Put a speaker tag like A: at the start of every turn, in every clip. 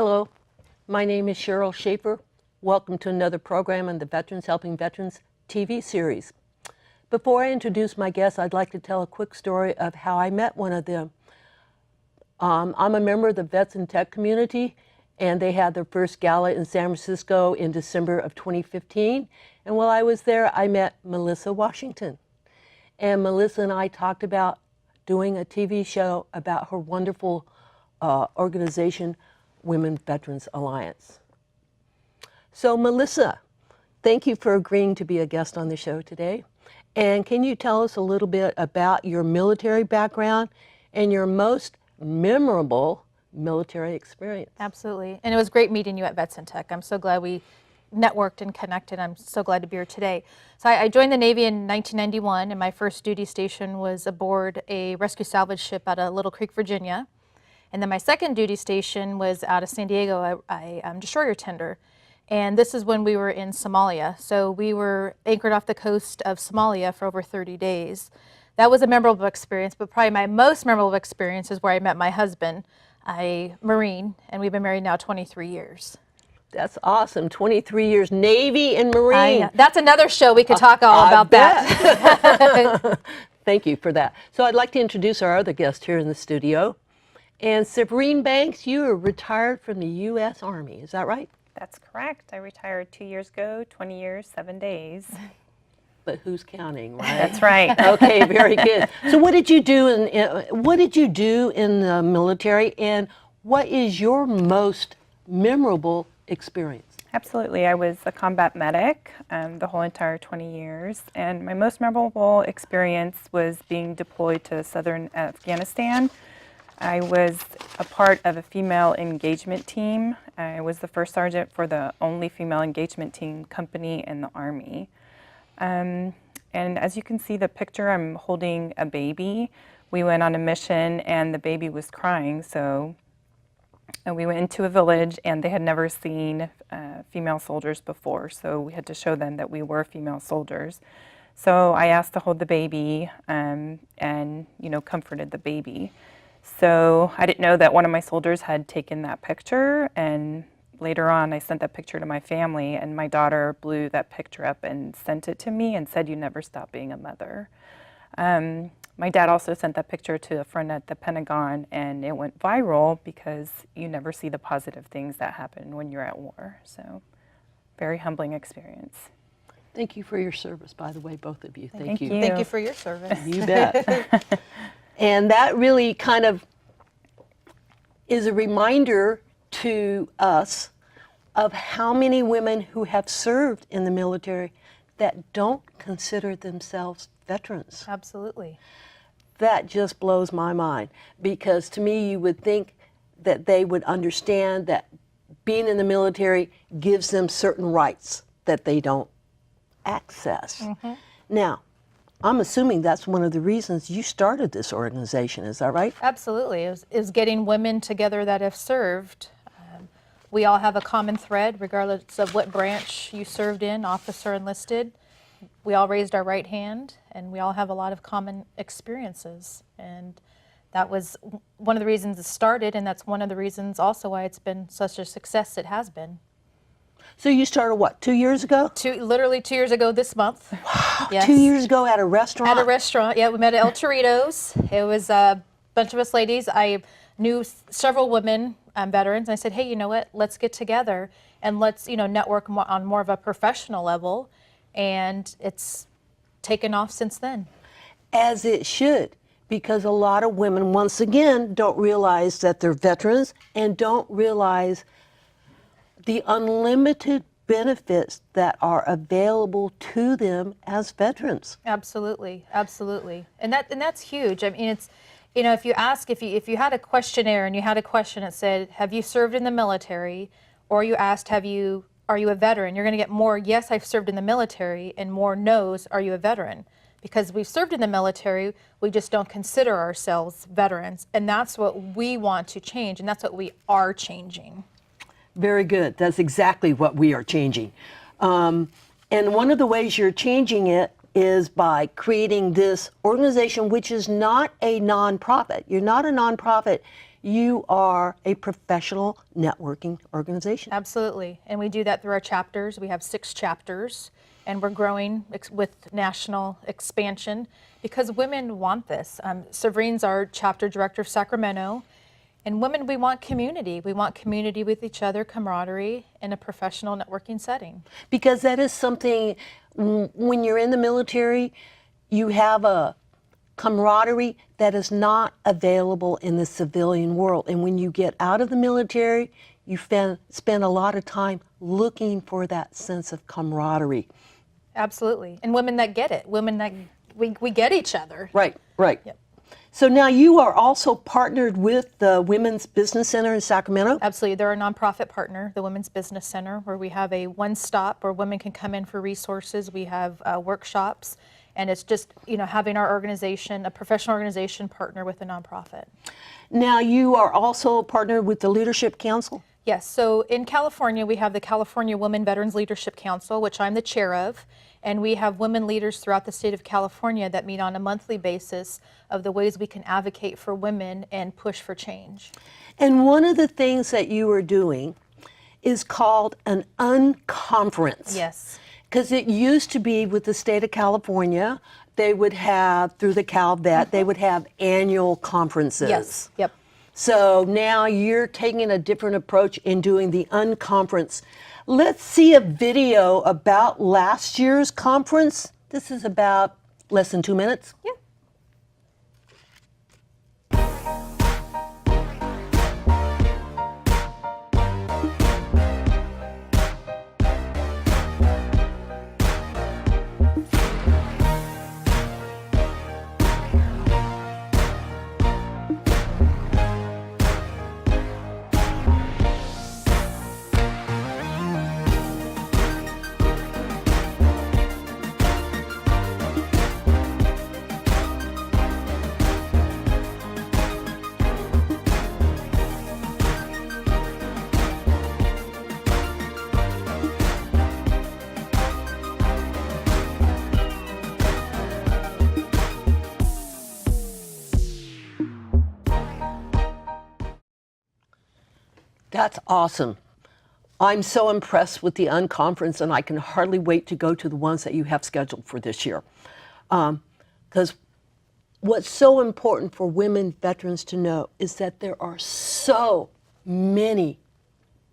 A: Hello, my name is Cheryl Schaefer. Welcome to another program in the Veterans Helping Veterans TV series. Before I introduce my guests, I'd like to tell a quick story of how I met one of them. I'm a member of the Vets in Tech community, and they had their first gala in San Francisco in December of 2015. And while I was there, I met Melissa Washington. And Melissa and I talked about doing a TV show about her wonderful organization, Women Veterans Alliance. So Melissa, thank you for agreeing to be a guest on the show today. And can you tell us a little bit about your military background and your most memorable military experience?
B: Absolutely. And it was great meeting you at Vets in Tech. I'm so glad we networked and connected. I'm so glad to be here today. So I joined the Navy in 1991, and my first duty station was aboard a rescue salvage ship out of Little Creek, Virginia. And then my second duty station was out of San Diego, destroyer tender. And this is when we were in Somalia. So we were anchored off the coast of Somalia for over 30 days. That was a memorable experience, but probably my most memorable experience is where I met my husband, a Marine, and we've been married now 23 years.
A: That's awesome, 23 years, Navy and Marine.
B: That's another show, we could talk all about that.
A: Thank you for that. So I'd like to introduce our other guest here in the studio. And Sabrine Banks, you are retired from the U.S. Army, is that right?
C: That's correct. I retired 2 years ago, 20 years, 7 days.
A: But who's counting, right?
C: That's right.
A: Okay, very good. So what did you do in the military, and what is your most memorable experience?
C: Absolutely. I was a combat medic the whole entire 20 years, and my most memorable experience was being deployed to southern Afghanistan. I was a part of a female engagement team. I was the first sergeant for the only female engagement team company in the Army. And as you can see the picture, I'm holding a baby. We went on a mission and the baby was crying, so we went into a village and they had never seen female soldiers before, so we had to show them that we were female soldiers. So I asked to hold the baby and comforted the baby. So I didn't know that one of my soldiers had taken that picture, and later on I sent that picture to my family, and my daughter blew that picture up and sent it to me and said, "You never stop being a mother." My dad also sent that picture to a friend at the Pentagon, and it went viral because you never see the positive things that happen when you're at war. So very humbling experience.
A: Thank you for your service, by the way, both of you.
C: Thank you.
B: Thank you for your service.
A: You bet. And that really kind of is a reminder to us of how many women who have served in the military that don't consider themselves veterans.
B: Absolutely.
A: That just blows my mind, because to me you would think that they would understand that being in the military gives them certain rights that they don't access. Mm-hmm. Now, I'm assuming that's one of the reasons you started this organization, is that right?
B: Absolutely. It was getting women together that have served. We all have a common thread, regardless of what branch you served in, officer, enlisted. We all raised our right hand, and we all have a lot of common experiences. And that was one of the reasons it started, and that's one of the reasons also why it's been such a success it has been.
A: So you started, what, 2 years ago?
B: Literally 2 years ago this month.
A: Wow,
B: yes.
A: 2 years ago at a restaurant?
B: At a restaurant, yeah. We met at El Torito's. It was a bunch of us ladies. I knew several women, veterans, and I said, hey, you know what, let's get together and let's network on more of a professional level. And it's taken off since then. As
A: it should, because a lot of women, once again, don't realize that they're veterans and don't realize the unlimited benefits that are available to them as veterans.
B: Absolutely, absolutely, and that's huge. I mean, it's if you ask, if you had a questionnaire and you had a question that said, "Have you served in the military?" or you asked, "Are you a veteran?" You're going to get more "Yes, I've served in the military," and more "No's, are you a veteran?" Because we've served in the military, we just don't consider ourselves veterans, and that's what we want to change, and that's what we are changing.
A: Very good. That's exactly what we are changing. And one of the ways you're changing it is by creating this organization, which is not a nonprofit. You're not a nonprofit. you are a professional networking organization.
B: Absolutely. And we do that through our chapters. We have 6 chapters, and we're growing with national expansion because women want this. Severine's our chapter director of Sacramento. And women, we want community. We want community with each other, camaraderie, in a professional networking setting.
A: Because that is something, when you're in the military, you have a camaraderie that is not available in the civilian world. And when you get out of the military, you spend a lot of time looking for that sense of camaraderie.
B: Absolutely. And women that get it, women that we get each other.
A: Right, right.
B: Yep.
A: So now you are also partnered with the Women's Business Center in Sacramento?
B: Absolutely. They're a nonprofit partner, the Women's Business Center, where we have a one-stop where women can come in for resources. We have workshops, and it's just, having our organization, a professional organization, partner with a nonprofit.
A: Now you are also partnered with the Leadership Council?
B: Yes. So in California, we have the California Women Veterans Leadership Council, which I'm the chair of. And we have women leaders throughout the state of California that meet on a monthly basis of the ways we can advocate for women and push for change.
A: And one of the things that you are doing is called an unconference.
B: Yes.
A: Because it used to be with the state of California, they would have, through the CalVet, they would have annual conferences.
B: Yes. Yep.
A: So now you're taking a different approach in doing the unconference. Let's see a video about last year's conference. This is about less than 2 minutes.
B: Yeah.
A: That's awesome. I'm so impressed with the unconference, and I can hardly wait to go to the ones that you have scheduled for this year. Because what's so important for women veterans to know is that there are so many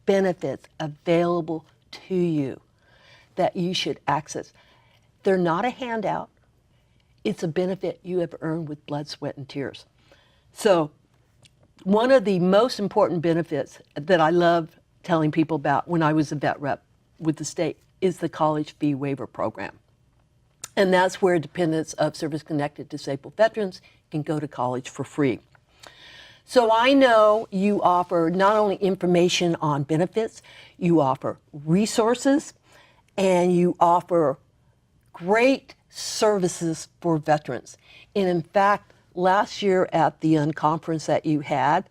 A: benefits available to you that you should access. They're not a handout. It's a benefit you have earned with blood, sweat, and tears. So one of the most important benefits that I love telling people about when I was a vet rep with the state is the college fee waiver program. And that's where dependents of service-connected disabled veterans can go to college for free. So I know you offer not only information on benefits, you offer resources, and you offer great services for veterans. And in fact, last year at the unconference that you had,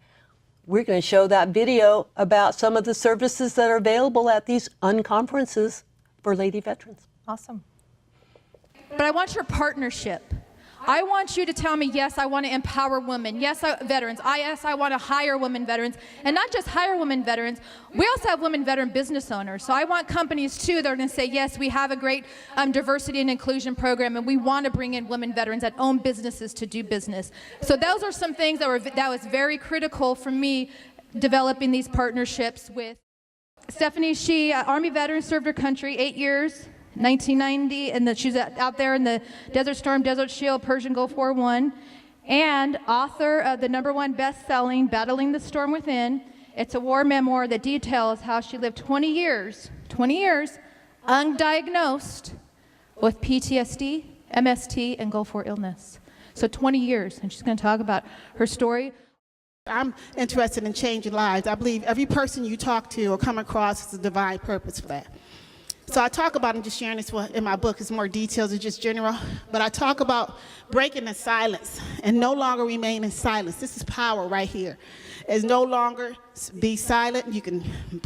A: we're going to show that video about some of the services that are available at these unconferences for lady veterans.
B: Awesome.
D: But I want your partnership. I want you to tell me, yes, I want to empower women. Yes, veterans. Yes, I want to hire women veterans. And not just hire women veterans, we also have women veteran business owners. So I want companies, too, that are going to say, yes, we have a great diversity and inclusion program, and we want to bring in women veterans that own businesses to do business. So those are some things that was very critical for me developing these partnerships with Stephanie. She, Army veteran, served her country 8 years. 1990, and she's out there in the Desert Storm, Desert Shield, Persian Gulf War I, and author of the #1 best-selling Battling the Storm Within. It's a war memoir that details how she lived 20 years, undiagnosed with PTSD, MST, and Gulf War illness. So 20 years, and she's going to talk about her story.
E: I'm interested in changing lives. I believe every person you talk to or come across is a divine purpose for that. So I talk about, I'm just sharing this in my book, it's more details, it's just general, but I talk about breaking the silence and no longer remain in silence. This is power right here. It's no longer be silent. You can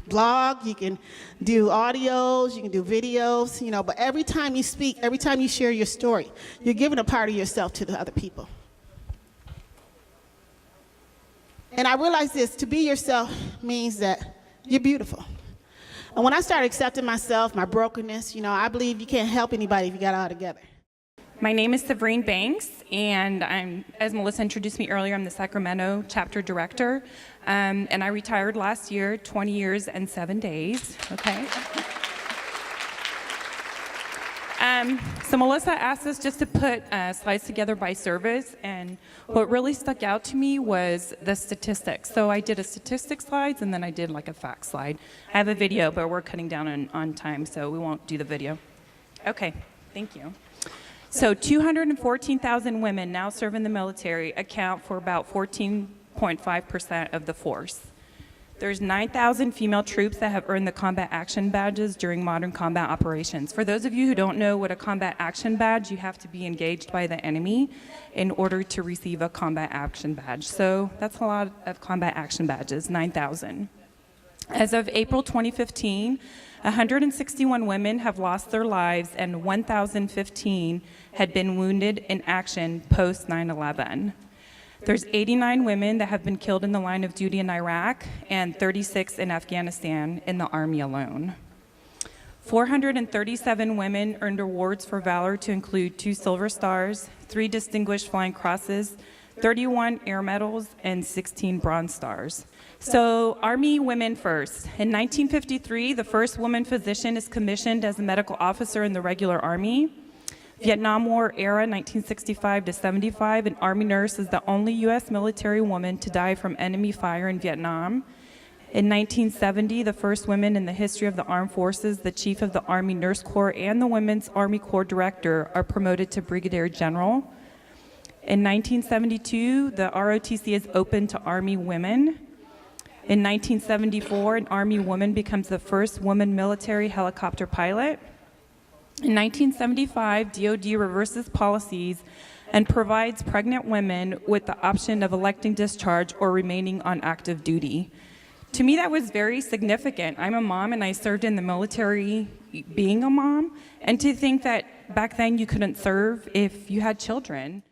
E: blog, you can do audios, you can do videos, but every time you speak, every time you share your story, you're giving a part of yourself to the other people. And I realized this, to be yourself means that you're beautiful. And when I started accepting myself, my brokenness, I believe you can't help anybody if you got it all together.
C: My name is Severine Banks, and as Melissa introduced me earlier, I'm the Sacramento chapter director, and I retired last year, 20 years and 7 days, okay? So Melissa asked us just to put slides together by service, and what really stuck out to me was the statistics. So I did a statistics slides, and then I did like a fact slide. I have a video, but we're cutting down on time, so we won't do the video. Okay, thank you. So 214,000 women now serve in the military, account for about 14.5% of the force. There's 9,000 female troops that have earned the combat action badges during modern combat operations. For those of you who don't know what a combat action badge, you have to be engaged by the enemy in order to receive a combat action badge. So that's a lot of combat action badges, 9,000. As of April 2015, 161 women have lost their lives and 1,015 had been wounded in action post 9/11. There's 89 women that have been killed in the line of duty in Iraq and 36 in Afghanistan in the Army alone. 437 women earned awards for valor to include 2 Silver Stars, 3 Distinguished Flying Crosses, 31 Air Medals, and 16 Bronze Stars. So, Army Women First. In 1953, the first woman physician is commissioned as a medical officer in the regular Army. Vietnam War era, 1965 to 75, an Army nurse is the only U.S. military woman to die from enemy fire in Vietnam. In 1970, the first women in the history of the armed forces, the chief of the Army Nurse Corps and the Women's Army Corps director are promoted to brigadier general. In 1972, the ROTC is open to Army women. In 1974, an Army woman becomes the first woman military helicopter pilot. In 1975, DoD reverses policies and provides pregnant women with the option of electing discharge or remaining on active duty. To me, that was very significant. I'm a mom and I served in the military being a mom, and to think that back then you couldn't serve if you had children.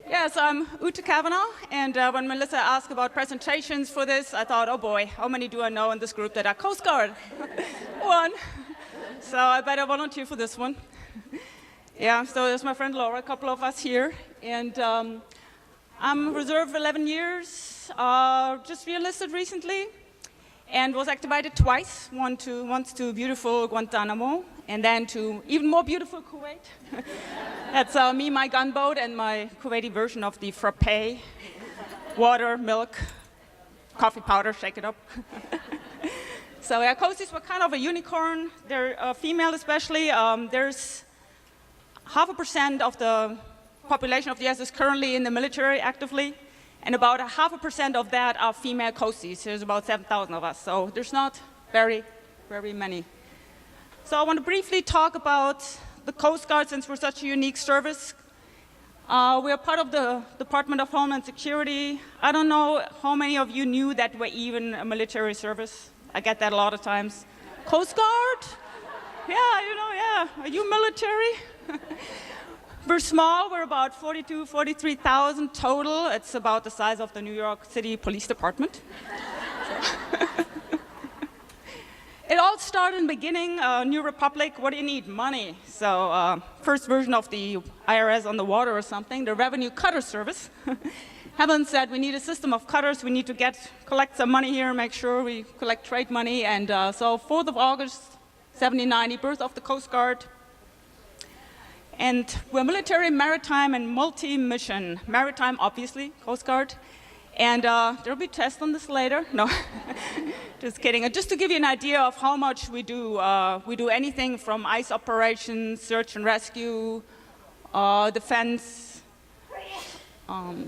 F: Yes, I'm Ute Kavanaugh, and when Melissa asked about presentations for this, I thought, oh boy, how many do I know in this group that are Coast Guard? One. So I better volunteer for this one. Yeah, so there's my friend Laura, a couple of us here, and I'm reserve 11 years, just re-enlisted recently, and was activated twice, once to beautiful Guantanamo, and then to even more beautiful Kuwait. That's me, my gunboat, and my Kuwaiti version of the frappe, water, milk, coffee powder, shake it up. So yeah, coasties were kind of a unicorn. They're female especially. There's 0.5% of the population of the US is currently in the military actively, and about 0.5% of that are female coasties. There's about 7,000 of us, so there's not very, very many. So I want to briefly talk about the Coast Guard, since we're such a unique service. We are part of the Department of Homeland Security. I don't know how many of you knew that we're even a military service. I get that a lot of times. Coast Guard? Yeah. Are you military? We're small. We're about 43,000 total. It's about the size of the New York City Police Department. It all started in the beginning, New Republic. What do you need? Money. So first version of the IRS on the water or something, the Revenue Cutter Service. Helen said we need a system of cutters. We need to collect some money here, make sure we collect trade money. And so 4th of August, 1790, birth of the Coast Guard. And we're military, maritime, and multi-mission. Maritime, obviously, Coast Guard. And there'll be tests on this later. No, just kidding. Just to give you an idea of how much we do anything from ice operations, search and rescue, defense,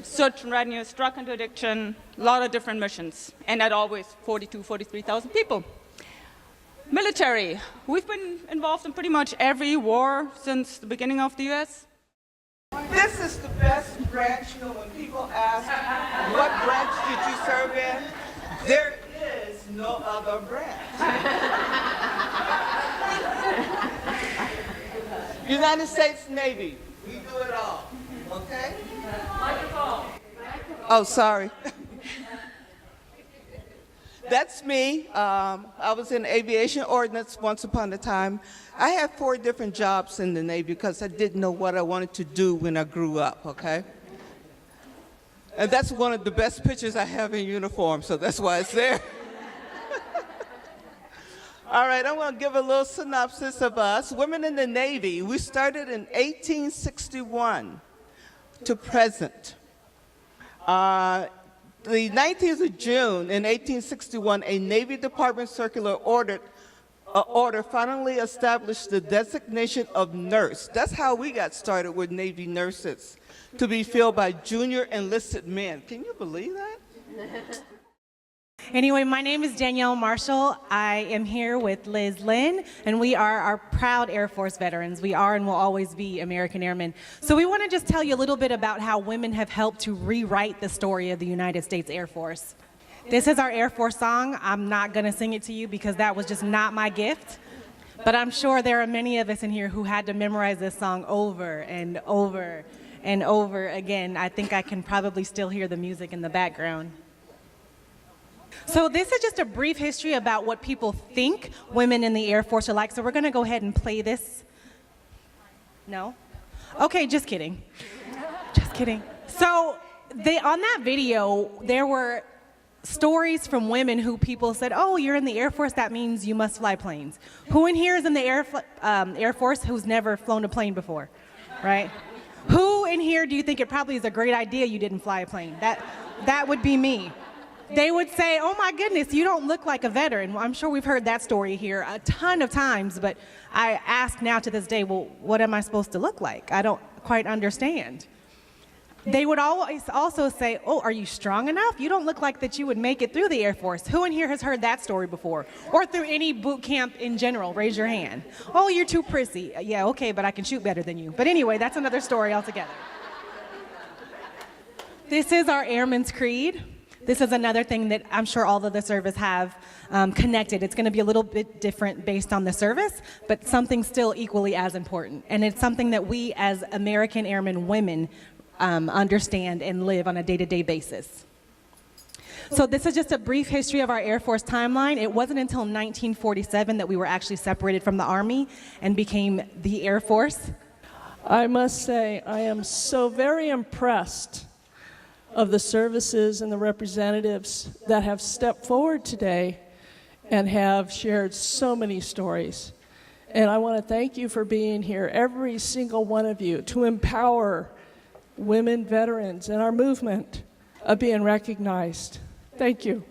F: search and readiness, drug interdiction, a lot of different missions. And at always 43,000 people. Military. We've been involved in pretty much every war since the beginning of the US.
G: This is the best branch. When people ask, what branch did you serve in? There is no other branch. United States Navy, we do it all, okay? Microphone. Oh, sorry. That's me. I was in aviation ordnance once upon a time. I had 4 different jobs in the Navy because I didn't know what I wanted to do when I grew up, okay? And that's one of the best pictures I have in uniform, so that's why it's there. All right, I'm going to give a little synopsis of us. Women in the Navy, we started in 1861 to present. The 19th of June in 1861, a Navy Department circular order finally established the designation of nurse. That's how we got started with Navy nurses, to be filled by junior enlisted men. Can you believe that?
H: Anyway, my name is Danielle Marshall. I am here with Liz Lynn, and we are our proud Air Force veterans. We are and will always be American Airmen. So we want to just tell you a little bit about how women have helped to rewrite the story of the United States Air Force. This is our Air Force song. I'm not going to sing it to you because that was just not my gift. But I'm sure there are many of us in here who had to memorize this song over and over and over again. I think I can probably still hear the music in the background. So this is just a brief history about what people think women in the Air Force are like. So we're going to go ahead and play this. No? Okay, just kidding. Just kidding. So on that video, there were stories from women who people said, oh, you're in the Air Force, that means you must fly planes. Who in here is in the Air Force who's never flown a plane before, right? Who in here do you think it probably is a great idea you didn't fly a plane? That would be me. They would say, oh my goodness, you don't look like a veteran. Well, I'm sure we've heard that story here a ton of times, but I ask now to this day, well, what am I supposed to look like? I don't quite understand. They would always also say, oh, are you strong enough? You don't look like that you would make it through the Air Force. Who in here has heard that story before? Or through any boot camp in general? Raise your hand. Oh, you're too prissy. Yeah, okay, but I can shoot better than you. But anyway, that's another story altogether. This is our Airman's Creed. This is another thing that I'm sure all of the service have connected. It's going to be a little bit different based on the service, but something still equally as important. And it's something that we as American Airmen women understand and live on a day-to-day basis. So this is just a brief history of our Air Force timeline. It wasn't until 1947 that we were actually separated from the Army and became the Air Force.
I: I must say, I am so very impressed of the services and the representatives that have stepped forward today and have shared so many stories. And I want to thank you for being here, every single one of you, to empower women veterans in our movement of being recognized. Thank you.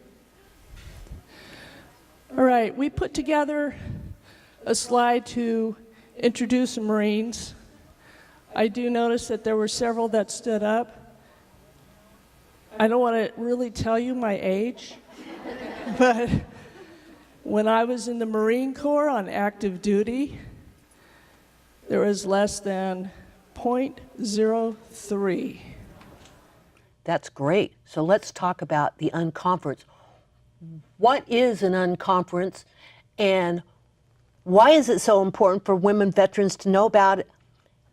I: All right, we put together a slide to introduce the Marines. I do notice that there were several that stood up. I don't want to really tell you my age, but when I was in the Marine Corps on active duty, there was less than 0.03.
A: That's great. So let's talk about the unconference. What is an unconference, and why is it so important for women veterans to know about it,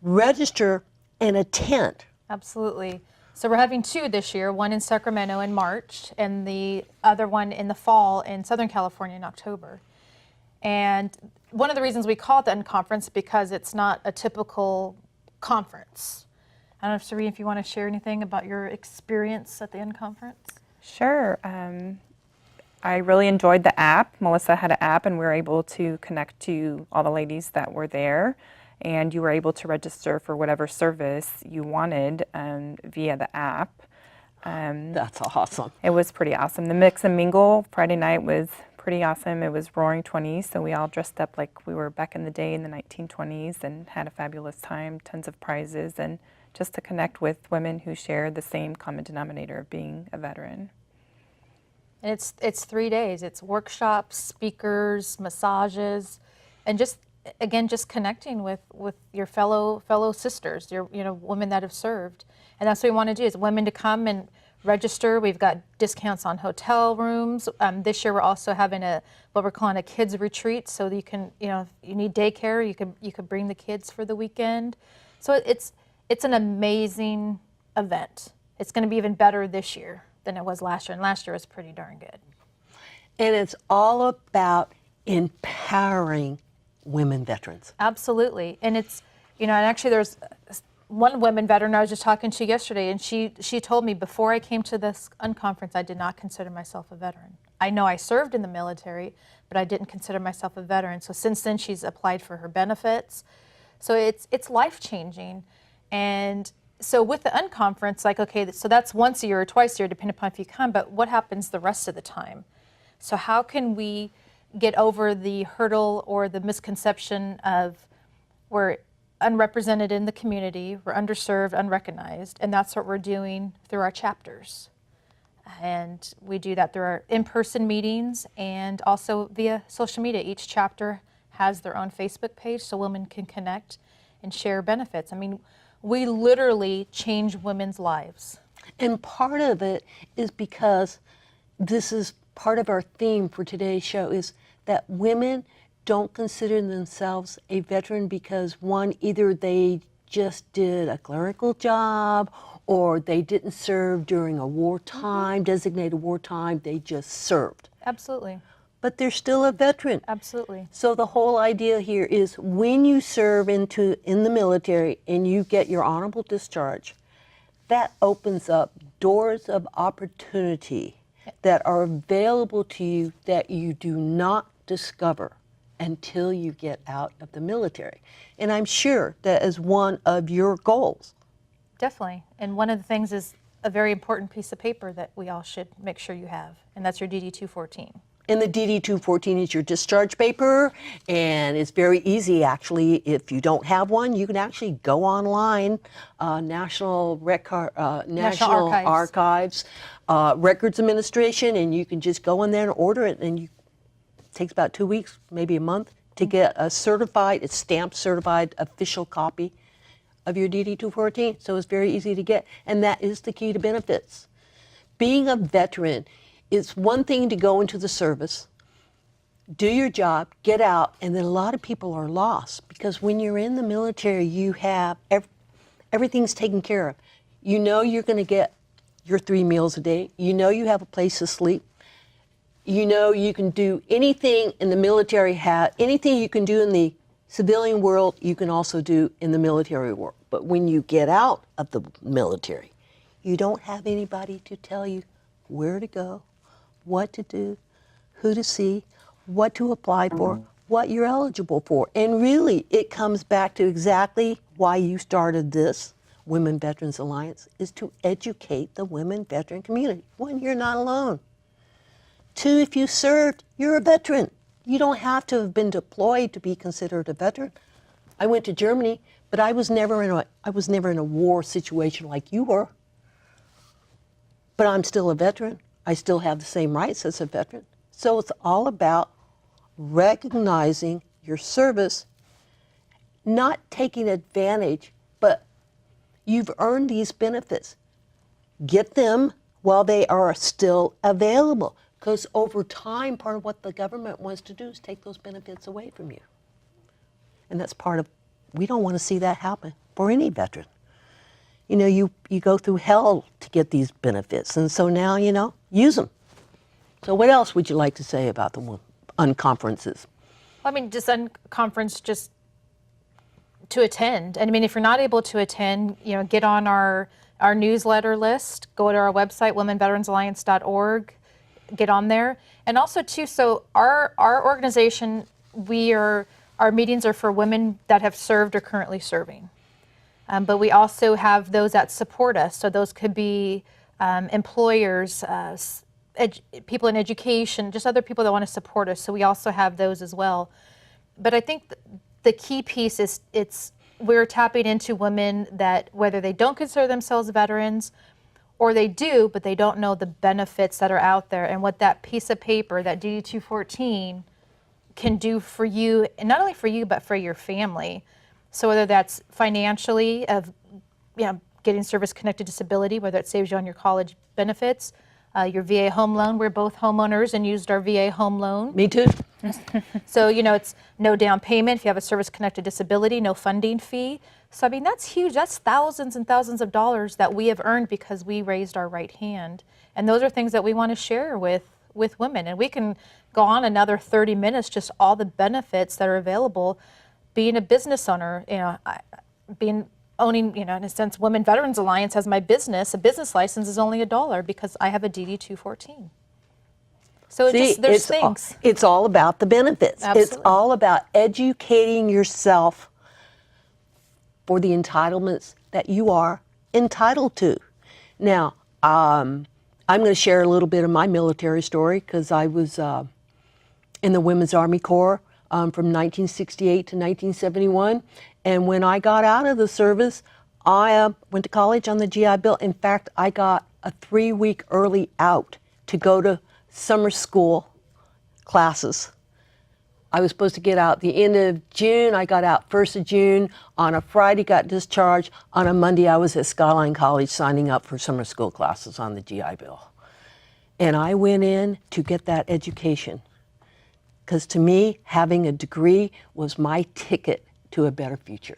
A: register, and attend?
B: Absolutely. So we're having 2 this year, one in Sacramento in March and the other one in the fall in Southern California in October. And one of the reasons we call it the unconference because it's not a typical conference. I don't know, Serene, if you want to share anything about your experience at the unconference?
C: Sure. I really enjoyed the app. Melissa had an app, and we were able to connect to all the ladies that were there. And you were able to register for whatever service you wanted via the app.
A: That's awesome.
C: It was pretty awesome. The mix and mingle Friday night was pretty awesome. It was Roaring 20s, so we all dressed up like we were back in the day in the 1920s and had a fabulous time, tons of prizes, and just to connect with women who share the same common denominator of being a veteran.
B: And it's 3 days. It's workshops, speakers, massages, and just connecting with your fellow sisters, women that have served. And that's what we want to do, is women to come and register. We've got discounts on hotel rooms. This year we're also having what we're calling a kids retreat, so that you can, if you need daycare, you could bring the kids for the weekend. So it's an amazing event. It's going to be even better this year than it was last year, and last year was pretty darn good.
A: And it's all about empowering women veterans.
B: Absolutely. And it's, and actually there's one women veteran I was just talking to yesterday, and she told me, before I came to this unconference, I did not consider myself a veteran. I know I served in the military, but I didn't consider myself a veteran. So since then, she's applied for her benefits. So it's life-changing. And so with the unconference, like, okay, so that's once a year or twice a year, depending upon if you come, but what happens the rest of the time? So how can we get over the hurdle or the misconception of we're unrepresented in the community, we're underserved, unrecognized, and that's what we're doing through our chapters. And we do that through our in-person meetings and also via social media. Each chapter has their own Facebook page so women can connect and share benefits. I mean, we literally change women's lives.
A: And part of it is because this is part of our theme for today's show, is that women don't consider themselves a veteran because, one, either they just did a clerical job or they didn't serve during a wartime, designated wartime, they just served.
B: Absolutely.
A: But they're still a veteran.
B: Absolutely.
A: So the whole idea here is when you serve in the military and you get your honorable discharge, that opens up doors of opportunity that are available to you that you do not discover until you get out of the military. And I'm sure that is one of your goals.
B: Definitely. And one of the things is a very important piece of paper that we all should make sure you have, and that's your DD-214.
A: And the DD-214 is your discharge paper, and it's very easy, actually. If you don't have one, you can actually go online, National Archives, Records Administration, and you can just go in there and order it, and it takes about 2 weeks, maybe a month, to get a certified, it's stamped certified official copy of your DD-214. So it's very easy to get, and that is the key to benefits. Being a veteran, it's one thing to go into the service, do your job, get out, and then a lot of people are lost because when you're in the military, you have everything's taken care of. You know you're going to get your 3 meals a day. You know you have a place to sleep. You know you can do anything in the military, anything you can do in the civilian world, you can also do in the military world. But when you get out of the military, you don't have anybody to tell you where to go, what to do, who to see, what to apply for, what you're eligible for. And really, it comes back to exactly why you started this Women Veterans Alliance, is to educate the women veteran community. One, you're not alone. 2, if you served, you're a veteran. You don't have to have been deployed to be considered a veteran. I went to Germany, but I was never in a war situation like you were. But I'm still a veteran. I still have the same rights as a veteran. So it's all about recognizing your service, not taking advantage, but you've earned these benefits. Get them while they are still available, because over time, part of what the government wants to do is take those benefits away from you. And that's part of, we don't want to see that happen for any veteran. You know, you go through hell to get these benefits, and so now, use them. So what else would you like to say about the unconferences?
B: I mean, just unconference, just to attend. And I mean, if you're not able to attend, get on our newsletter list, go to our website, womenveteransalliance.org, get on there. And also too, so our organization, our meetings are for women that have served or currently serving. But we also have those that support us. So those could be employers, people in education, just other people that want to support us. So we also have those as well. But I think the key piece is we're tapping into women that, whether they don't consider themselves veterans or they do, but they don't know the benefits that are out there and what that piece of paper, that DD-214, can do for you, and not only for you, but for your family. So whether that's financially, of getting service-connected disability, whether it saves you on your college benefits, your VA home loan. We're both homeowners and used our VA home loan.
A: Me too.
B: So, it's no down payment if you have a service-connected disability, no funding fee. So, I mean, that's huge. That's thousands and thousands of dollars that we have earned because we raised our right hand. And those are things that we want to share with with women. And we can go on another 30 minutes, just all the benefits that are available being a business owner, owning, in a sense, Women Veterans Alliance as my business. A business license is only $1 because I have a DD 214. So there's things.
A: It's all about the benefits.
B: Absolutely.
A: It's all about educating yourself for the entitlements that you are entitled to. Now, I'm going to share a little bit of my military story because I was in the Women's Army Corps from 1968 to 1971. And when I got out of the service, I went to college on the GI Bill. In fact, I got a 3-week early out to go to summer school classes. I was supposed to get out the end of June. I got out 1st of June. On a Friday, got discharged. On a Monday, I was at Skyline College signing up for summer school classes on the GI Bill. And I went in to get that education. Because to me, having a degree was my ticket to a better future.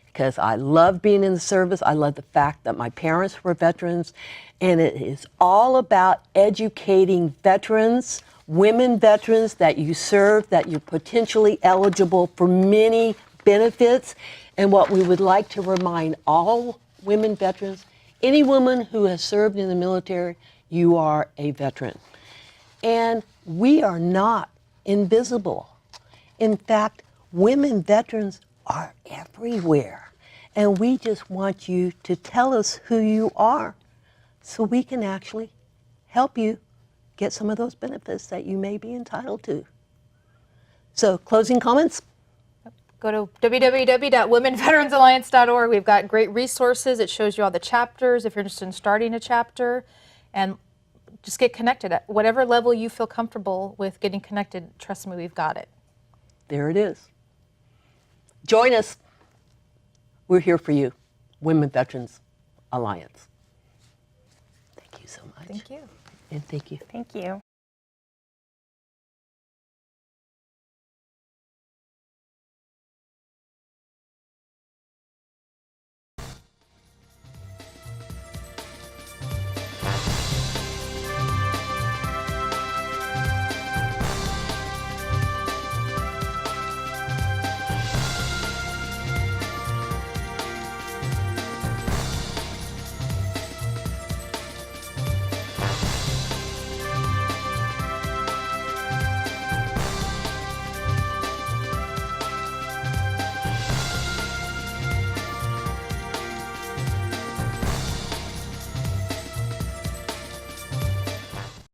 A: Because I love being in the service. I love the fact that my parents were veterans. And it is all about educating veterans, women veterans that you serve, that you're potentially eligible for many benefits. And what we would like to remind all women veterans, any woman who has served in the military, you are a veteran. And we are not invisible. In fact, women veterans are everywhere. And we just want you to tell us who you are so we can actually help you get some of those benefits that you may be entitled to. So, closing comments?
B: Go to www.womenveteransalliance.org. We've got great resources. It shows you all the chapters if you're interested in starting a chapter. And just get connected. At whatever level you feel comfortable with getting connected, trust me, we've got it.
A: There it is. Join us. We're here for you, Women Veterans Alliance. Thank you so much.
B: Thank you.
A: And thank you.
C: Thank you.